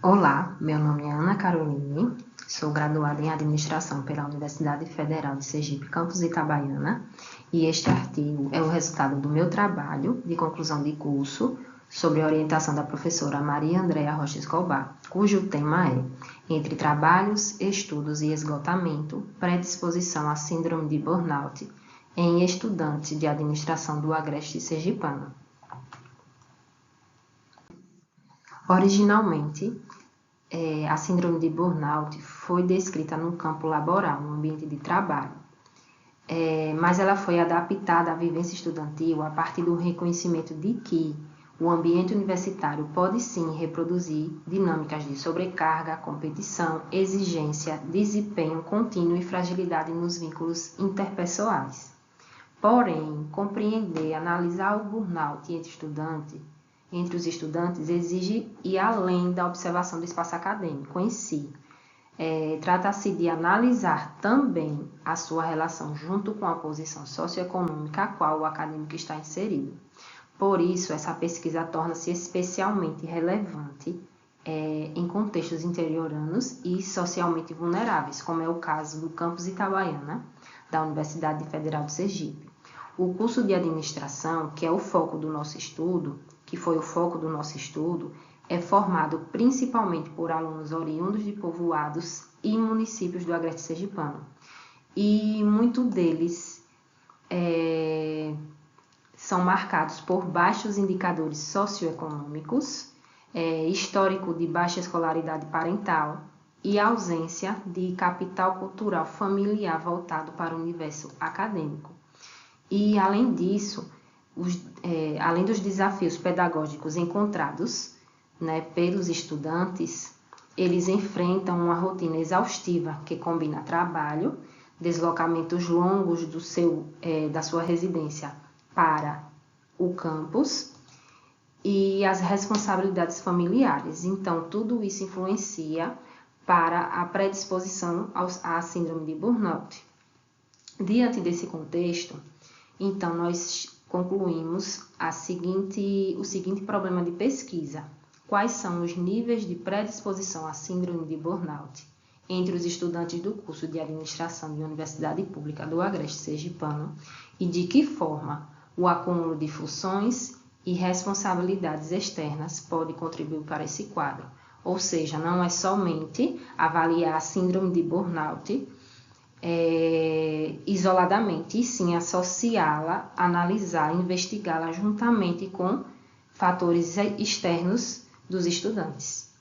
Olá, meu nome é Ana Caroline, sou graduada em Administração pela Universidade Federal de Sergipe, campus Itabaiana, e este artigo é o resultado do meu trabalho de conclusão de curso sobre a orientação da professora Maria Andréa Rocha Escobar, cujo tema é Entre trabalhos, estudos e esgotamento, predisposição à síndrome de burnout em estudantes de administração do Agreste Sergipano. Originalmente, a síndrome de burnout foi descrita no campo laboral, no ambiente de trabalho, mas ela foi adaptada à vivência estudantil a partir do reconhecimento de que o ambiente universitário pode sim reproduzir dinâmicas de sobrecarga, competição, exigência, desempenho contínuo e fragilidade nos vínculos interpessoais. Porém, compreender e analisar o burnout entre os estudantes exige ir além da observação do espaço acadêmico em si. Trata-se de analisar também a sua relação junto com a posição socioeconômica a qual o acadêmico está inserido. Por isso, essa pesquisa torna-se especialmente relevante em contextos interioranos e socialmente vulneráveis, como é o caso do campus Itabaiana, da Universidade Federal de Sergipe. O curso de administração, que é o foco do nosso estudo, é formado principalmente por alunos oriundos de povoados e municípios do Agreste Sergipano. E muitos deles são marcados por baixos indicadores socioeconômicos, histórico de baixa escolaridade parental e ausência de capital cultural familiar voltado para o universo acadêmico. E, além disso, além dos desafios pedagógicos encontrados pelos estudantes, eles enfrentam uma rotina exaustiva que combina trabalho, deslocamentos longos da sua residência para o campus e as responsabilidades familiares. Então, tudo isso influencia para a predisposição à síndrome de burnout. Diante desse contexto, então, nós concluímos o seguinte problema de pesquisa. Quais são os níveis de predisposição à síndrome de burnout entre os estudantes do curso de administração de Universidade Pública do Agreste Sergipano e de que forma o acúmulo de funções e responsabilidades externas pode contribuir para esse quadro. Ou seja, não é somente avaliar a síndrome de burnout isoladamente, e sim associá-la, analisar, investigá-la juntamente com fatores externos dos estudantes.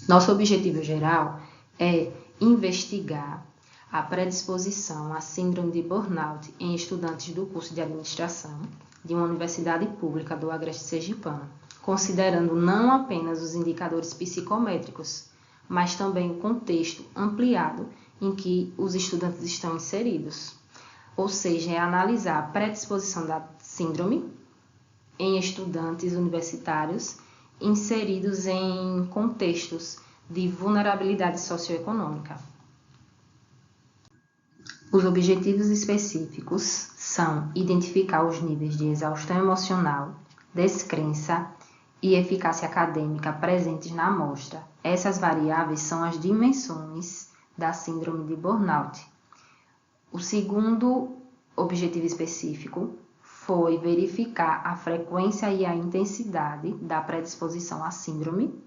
Nosso objetivo geral é investigar a predisposição à síndrome de burnout em estudantes do curso de administração de uma universidade pública do Agreste Sergipano, considerando não apenas os indicadores psicométricos, mas também o contexto ampliado em que os estudantes estão inseridos. Ou seja, é analisar a predisposição da síndrome em estudantes universitários inseridos em contextos de vulnerabilidade socioeconômica. Os objetivos específicos são identificar os níveis de exaustão emocional, descrença e eficácia acadêmica presentes na amostra. Essas variáveis são as dimensões da síndrome de burnout. O segundo objetivo específico foi verificar a frequência e a intensidade da predisposição à síndrome.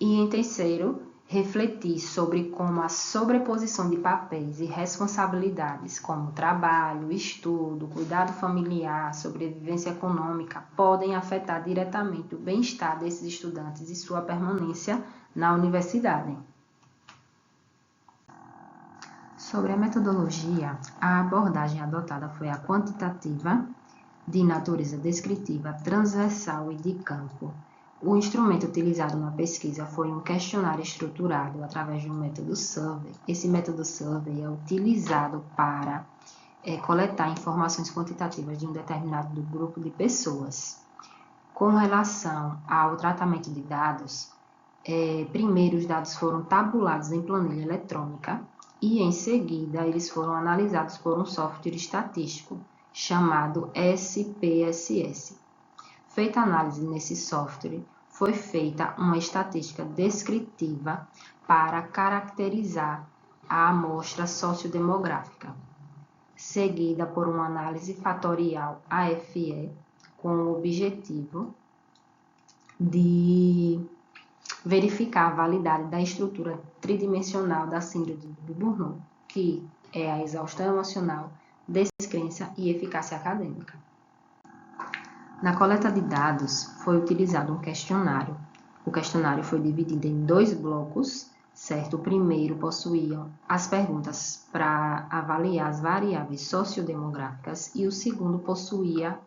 E, em terceiro, refletir sobre como a sobreposição de papéis e responsabilidades, como trabalho, estudo, cuidado familiar, sobrevivência econômica, podem afetar diretamente o bem-estar desses estudantes e sua permanência na universidade. Sobre a metodologia, a abordagem adotada foi a quantitativa, de natureza descritiva, transversal e de campo. O instrumento utilizado na pesquisa foi um questionário estruturado através de um método survey. Esse método survey é utilizado para coletar informações quantitativas de um determinado grupo de pessoas. Com relação ao tratamento de dados, primeiro os dados foram tabulados em planilha eletrônica e, em seguida, eles foram analisados por um software estatístico chamado SPSS. Feita a análise nesse software, foi feita uma estatística descritiva para caracterizar a amostra sociodemográfica, seguida por uma análise fatorial AFE, com o objetivo de verificar a validade da estrutura tridimensional da síndrome de Burnout, que é a exaustão emocional, descrença e eficácia acadêmica. Na coleta de dados, foi utilizado um questionário. O questionário foi dividido em 2 blocos, certo? O primeiro possuía as perguntas para avaliar as variáveis sociodemográficas e o segundo possuía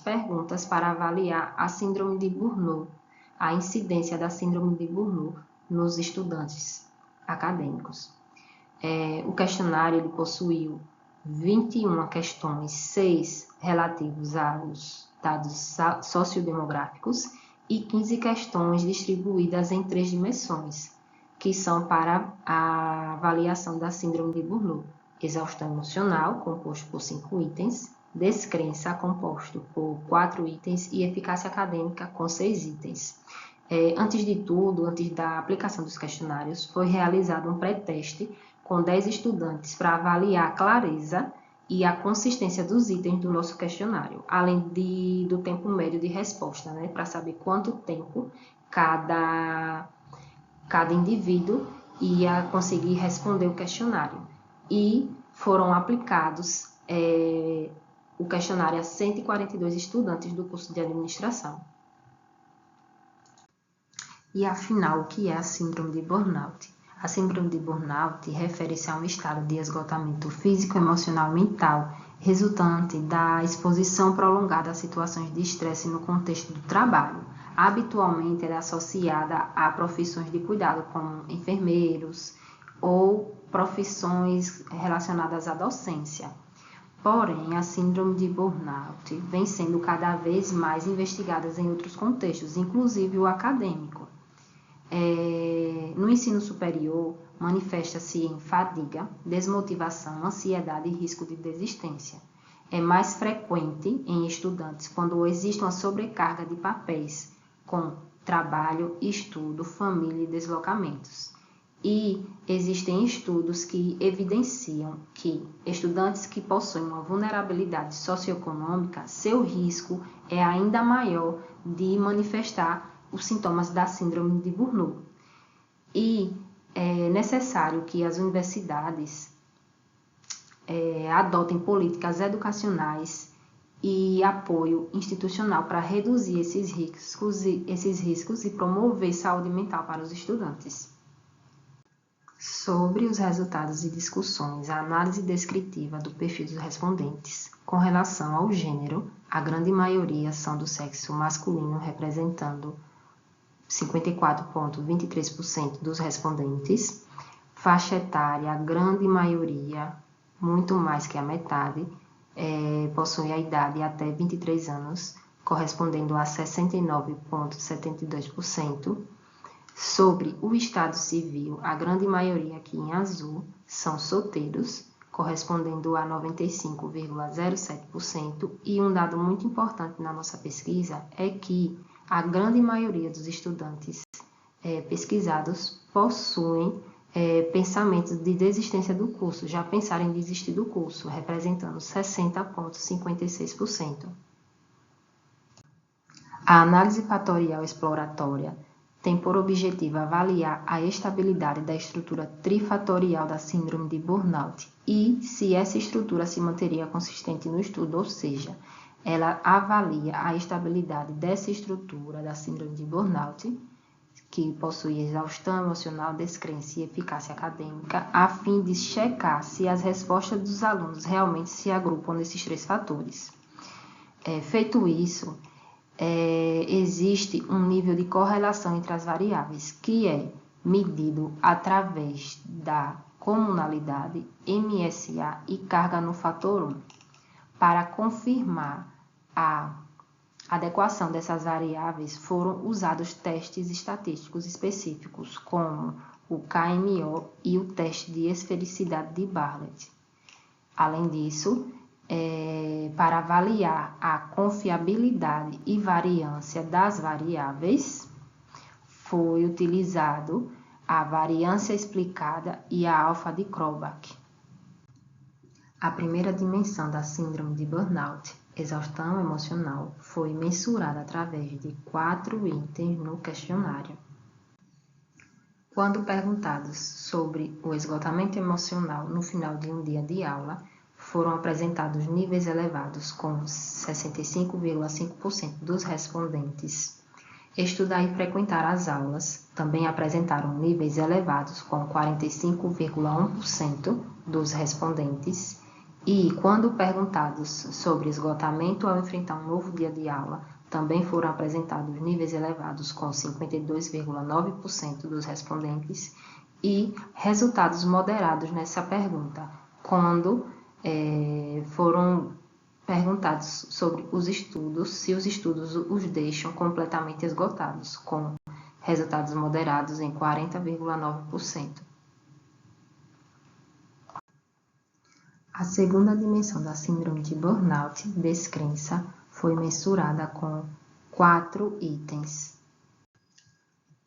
perguntas para avaliar a síndrome de Burnout, a incidência da síndrome de Burnout nos estudantes acadêmicos. O questionário ele possuiu 21 questões, 6 relativos aos dados sociodemográficos e 15 questões distribuídas em 3 dimensões, que são para a avaliação da síndrome de Burnout: exaustão emocional, composto por 5 itens, descrença, composto por 4 itens, e eficácia acadêmica, com 6 itens. Antes de tudo, antes da aplicação dos questionários, foi realizado um pré-teste com 10 estudantes para avaliar a clareza e a consistência dos itens do nosso questionário, além do tempo médio de resposta, né, para saber quanto tempo cada indivíduo ia conseguir responder o questionário. E foram aplicados o questionário a 142 estudantes do curso de administração. E afinal, o que é a síndrome de burnout? A síndrome de burnout refere-se a um estado de esgotamento físico, emocional e mental, resultante da exposição prolongada a situações de estresse no contexto do trabalho. Habitualmente, ela é associada a profissões de cuidado, como enfermeiros ou profissões relacionadas à docência. Porém, a síndrome de burnout vem sendo cada vez mais investigada em outros contextos, inclusive o acadêmico. No ensino superior, manifesta-se em fadiga, desmotivação, ansiedade e risco de desistência. É mais frequente em estudantes quando existe uma sobrecarga de papéis, com trabalho, estudo, família e deslocamentos. E existem estudos que evidenciam que estudantes que possuem uma vulnerabilidade socioeconômica, seu risco é ainda maior de manifestar os sintomas da síndrome de Burnout. E é necessário que as universidades adotem políticas educacionais e apoio institucional para reduzir esses riscos e promover saúde mental para os estudantes. Sobre os resultados e discussões, a análise descritiva do perfil dos respondentes. Com relação ao gênero, a grande maioria são do sexo masculino, representando 54,23% dos respondentes. Faixa etária, a grande maioria, muito mais que a metade, possui a idade até 23 anos, correspondendo a 69,72%. Sobre o estado civil, a grande maioria aqui em azul são solteiros, correspondendo a 95,07%. E um dado muito importante na nossa pesquisa é que a grande maioria dos estudantes pesquisados possuem pensamentos de desistência do curso, já pensaram em desistir do curso, representando 60,56%. A análise fatorial exploratória tem por objetivo avaliar a estabilidade da estrutura trifatorial da síndrome de burnout e se essa estrutura se manteria consistente no estudo, ou seja, ela avalia a estabilidade dessa estrutura da síndrome de burnout, que possui exaustão emocional, descrença e eficácia acadêmica, a fim de checar se as respostas dos alunos realmente se agrupam nesses 3 fatores. Feito isso, existe um nível de correlação entre as variáveis, que é medido através da comunalidade, MSA e carga no fator 1. Para confirmar a adequação dessas variáveis, foram usados testes estatísticos específicos, como o KMO e o teste de esfericidade de Bartlett. Além disso, para avaliar a confiabilidade e variância das variáveis, foi utilizado a variância explicada e a alfa de Krollbach. A primeira dimensão da síndrome de burnout, exaustão emocional, foi mensurada através de 4 itens no questionário. Quando perguntados sobre o esgotamento emocional no final de um dia de aula, foram apresentados níveis elevados com 65,5% dos respondentes. Estudar e frequentar as aulas também apresentaram níveis elevados com 45,1% dos respondentes. E, quando perguntados sobre esgotamento ao enfrentar um novo dia de aula, também foram apresentados níveis elevados com 52,9% dos respondentes e resultados moderados nessa pergunta, quando foram perguntados sobre os estudos, se os estudos os deixam completamente esgotados, com resultados moderados em 40,9%. A segunda dimensão da síndrome de burnout, descrença, foi mensurada com 4 itens.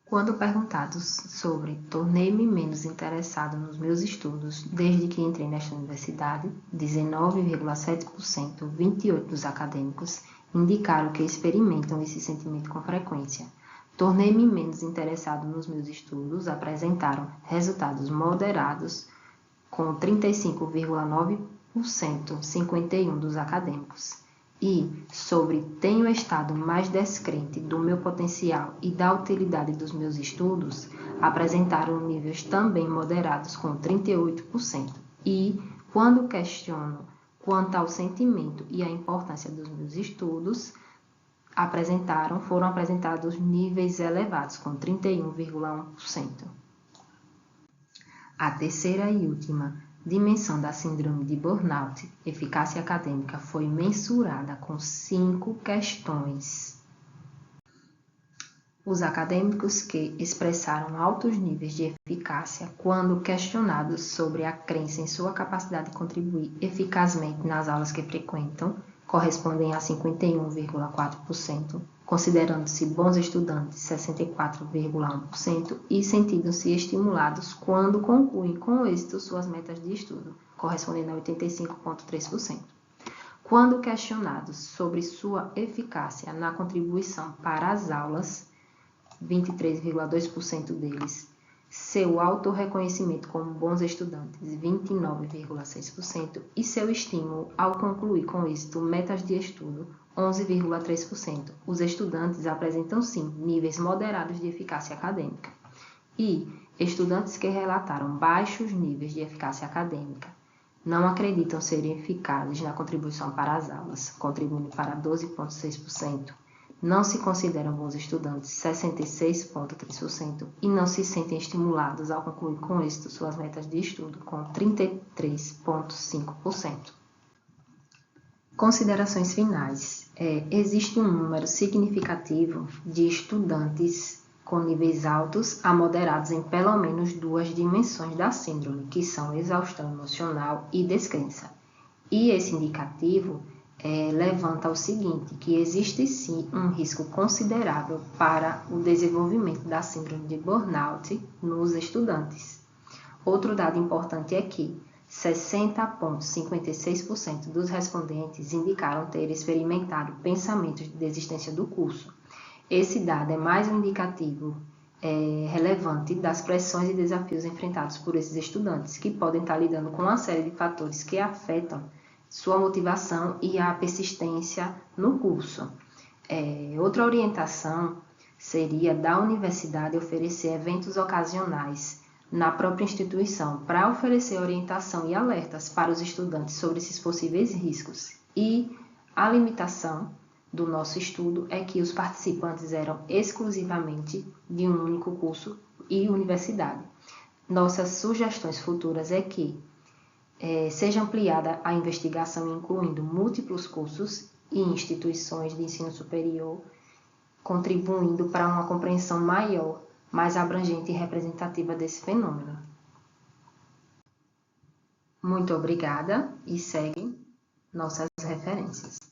Quando perguntados sobre tornei-me menos interessado nos meus estudos desde que entrei nesta universidade, 19,7%, 28% dos acadêmicos, indicaram que experimentam esse sentimento com frequência. Tornei-me menos interessado nos meus estudos, apresentaram resultados moderados, com 35,9%, 51% dos acadêmicos. E sobre tenho estado mais descrente do meu potencial e da utilidade dos meus estudos, apresentaram níveis também moderados com 38%. E quando questiono quanto ao sentimento e à importância dos meus estudos, foram apresentados níveis elevados com 31,1%. A terceira e última dimensão da síndrome de burnout, eficácia acadêmica, foi mensurada com 5 questões. Os acadêmicos que expressaram altos níveis de eficácia quando questionados sobre a crença em sua capacidade de contribuir eficazmente nas aulas que frequentam, correspondem a 51,4%, considerando-se bons estudantes, 64,1%, e sentindo-se estimulados quando concluem com êxito suas metas de estudo, correspondendo a 85,3%. Quando questionados sobre sua eficácia na contribuição para as aulas, 23,2% deles, seu autorreconhecimento como bons estudantes, 29,6%, e seu estímulo ao concluir com êxito metas de estudo, 11,3%. Os estudantes apresentam, sim, níveis moderados de eficácia acadêmica. E estudantes que relataram baixos níveis de eficácia acadêmica não acreditam serem eficazes na contribuição para as aulas, contribuindo para 12,6%. Não se consideram bons estudantes, 66,3%, e não se sentem estimulados ao concluir com êxito suas metas de estudo, com 33,5%. Considerações finais. Existe um número significativo de estudantes com níveis altos a moderados em pelo menos 2 dimensões da síndrome, que são exaustão emocional e descrença. E esse indicativo levanta o seguinte, que existe sim um risco considerável para o desenvolvimento da síndrome de burnout nos estudantes. Outro dado importante é que 60,56% dos respondentes indicaram ter experimentado pensamentos de desistência do curso. Esse dado é mais um indicativo relevante das pressões e desafios enfrentados por esses estudantes, que podem estar lidando com uma série de fatores que afetam sua motivação e a persistência no curso. Outra orientação seria da universidade oferecer eventos ocasionais na própria instituição para oferecer orientação e alertas para os estudantes sobre esses possíveis riscos. E a limitação do nosso estudo é que os participantes eram exclusivamente de um único curso e universidade. Nossas sugestões futuras é que seja ampliada a investigação, incluindo múltiplos cursos e instituições de ensino superior, contribuindo para uma compreensão maior, mais abrangente e representativa desse fenômeno. Muito obrigada e segue. nossas referências.